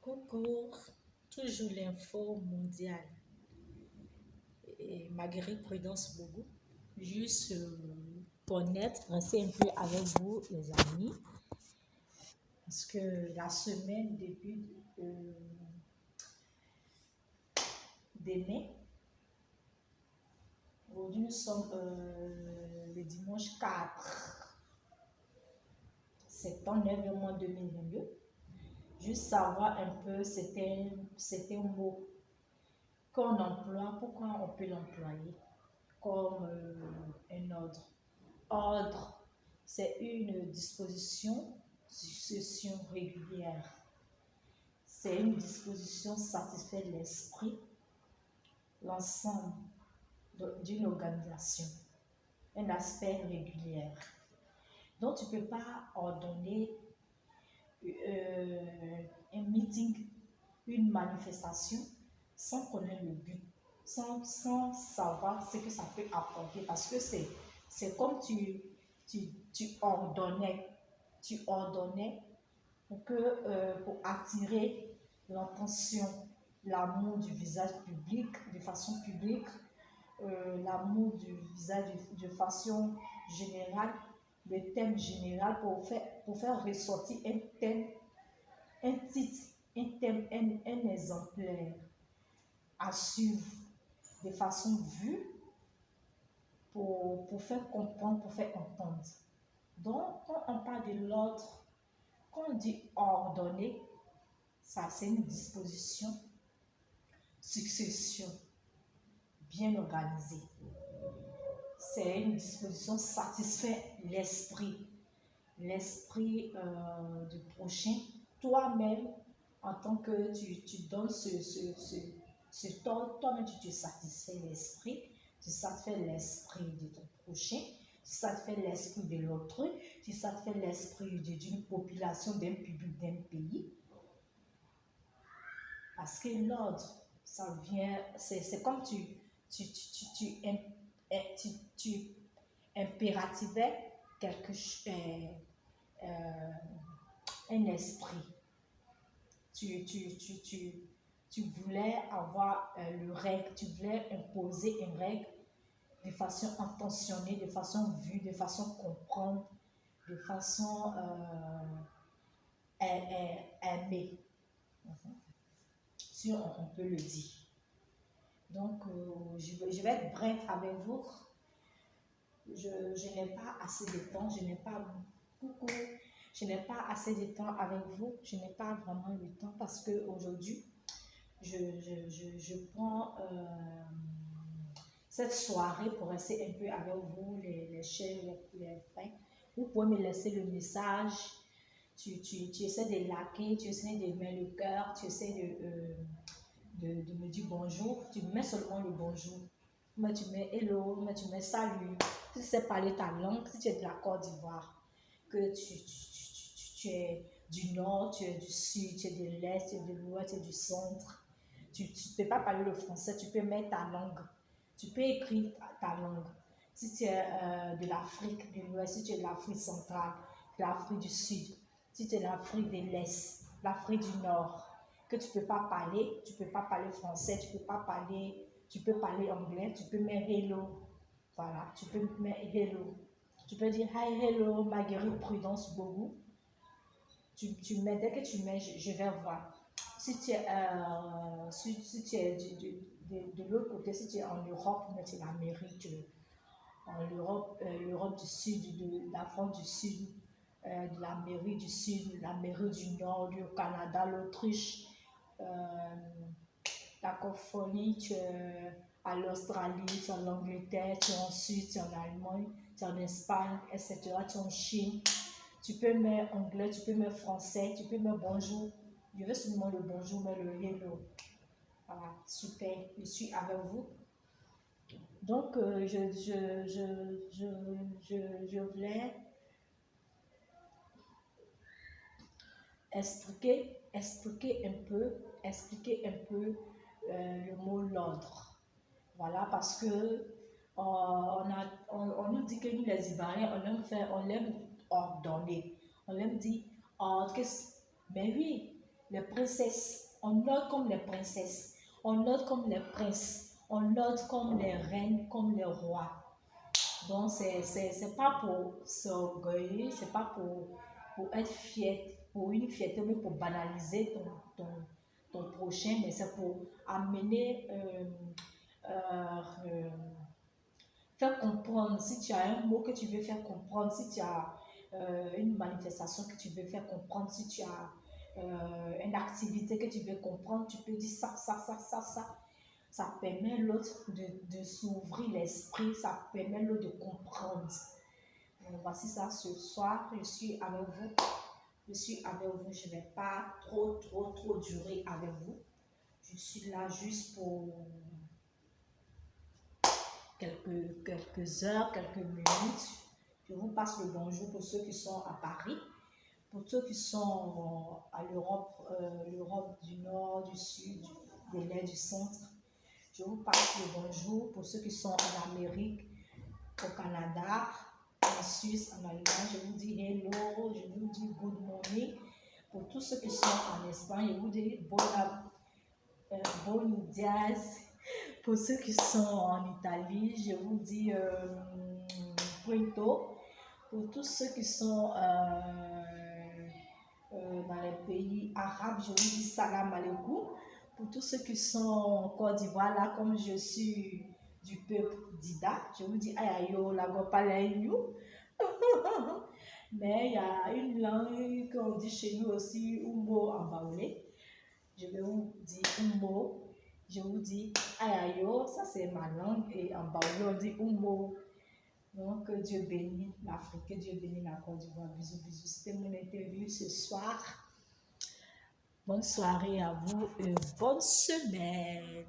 Coucou, toujours l'info mondiale. Et Marguerite Prudence Bougou. Juste pour rester un peu avec vous, les amis. Parce que la semaine débute demain. Aujourd'hui, nous sommes le dimanche 4 septembre, 9 mois 2022. Juste savoir un peu, c'était un mot qu'on emploie, pourquoi on peut l'employer comme un ordre. Ordre, c'est une disposition, succession régulière. C'est une disposition satisfait l'esprit, l'ensemble d'une organisation, un aspect régulier. Donc, tu ne peux pas ordonner un meeting, une manifestation sans connaître le but, sans savoir ce que ça peut apporter, parce que c'est comme tu ordonnais pour attirer l'attention, l'amour du visage public, de façon publique, l'amour du visage de façon générale, le thème général pour faire ressortir un thème, un titre, un thème, un exemplaire à suivre de façon vue pour faire comprendre, pour faire entendre. Donc, quand on parle de l'ordre, quand on dit ordonner, ça c'est une disposition, succession, bien organisée. C'est une disposition satisfait l'esprit du prochain. Toi-même, en tant que tu donnes ce temps, toi-même tu te satisfais l'esprit, tu satisfais l'esprit de ton prochain, tu satisfais l'esprit de l'autre, tu satisfais l'esprit d'une population, d'un public, d'un pays. Parce que l'ordre, ça vient, c'est comme tu impérativais un esprit. Tu voulais avoir le règle, tu voulais imposer une règle de façon intentionnée, de façon vue, de façon comprendre, de façon aimée. Si on peut le dire. Donc, je vais être bref avec vous. Je n'ai pas assez de temps, je n'ai pas assez de temps avec vous, je n'ai pas vraiment le temps parce qu'aujourd'hui, je prends cette soirée pour rester un peu avec vous, les chers, les frères. Vous pouvez me laisser le message, tu essaies de liker, tu essaies de mettre le cœur, tu essaies de me dire bonjour, tu mets seulement le bonjour. Mais tu mets hello, mais tu mets salut. Si tu sais parler ta langue, si tu es de la Côte d'Ivoire, que tu es du nord, tu es du sud, tu es de l'est, tu es de l'ouest, tu es du centre. Tu ne peux pas parler le français, tu peux mettre ta langue. Tu peux écrire ta langue. Si tu es de l'Afrique de l'ouest, si tu es de l'Afrique centrale, de l'Afrique du sud, si tu es de l'Afrique de l'est, l'Afrique du nord, que tu ne peux pas parler français, tu peux parler anglais, tu peux mettre hello. Voilà, tu peux mettre hello. Tu peux dire hi, hello, Marguerite Prudence Bougou. Tu mets, dès que tu mets, je vais voir. Si tu es, si tu es de l'autre côté, si tu es en Europe, c'est l'Amérique, en Europe, l'Europe du Sud, de la France du Sud, de l'Amérique du Sud, l'Amérique du Nord, du Canada, l'Autriche, la Californie, tu es à l'Australie, tu es en Angleterre, tu es en Suisse, tu es en Allemagne, tu es en Espagne, etc. Tu es en Chine. Tu peux mettre anglais, tu peux mettre français, tu peux mettre bonjour. Je veux seulement le bonjour, mais le hello. Voilà, super, je suis avec vous. Donc, je voulais expliquer un peu le mot l'ordre. Voilà, parce que on nous dit que nous les Ivoiriens, on aime ordonner, on aime dire ordre, mais oui, les princesses, on note comme les princesses, on note comme les princes, on note comme les reines, comme les rois. Donc, c'est pas pour s'orgueillir, c'est pas pour être fier, pour une fierté, mais pour banaliser ton prochain, mais c'est pour amener, euh, faire comprendre. Si tu as un mot que tu veux faire comprendre, si tu as une manifestation que tu veux faire comprendre, si tu as une activité que tu veux comprendre, tu peux dire ça, ça, ça, ça, ça. Ça permet l'autre de s'ouvrir l'esprit, ça permet l'autre de comprendre. Donc, voici ça ce soir, je suis avec vous. Je suis avec vous, je ne vais pas trop durer avec vous. Je suis là juste pour quelques heures, quelques minutes. Je vous passe le bonjour pour ceux qui sont à Paris, pour ceux qui sont à l'Europe, l'Europe du Nord, du Sud, de l'Est, du Centre. Je vous passe le bonjour pour ceux qui sont en Amérique, au Canada, en Suisse, en Allemagne. Je vous dis hello, je vous dis good morning. Pour tous ceux qui sont en Espagne, je vous dis bon dias. Pour ceux qui sont en Italie, je vous dis Pronto. Pour tous ceux qui sont dans les pays arabes, je vous dis salam alaikum. Pour tous ceux qui sont en Côte d'Ivoire, là, comme je suis du peuple d'Ida, je vous dis ayayo, la gopalayo. Mais il y a une langue qu'on dit chez nous aussi, Umbo en baoulé. Je vais vous dire Umbo. Je vous dis ayayo, ça c'est ma langue, et en baoulé on dit Umbo. Donc, que Dieu bénisse l'Afrique, que Dieu bénisse la Côte d'Ivoire. Bisous, bisous. C'était mon interview ce soir. Bonne soirée à vous et bonne semaine.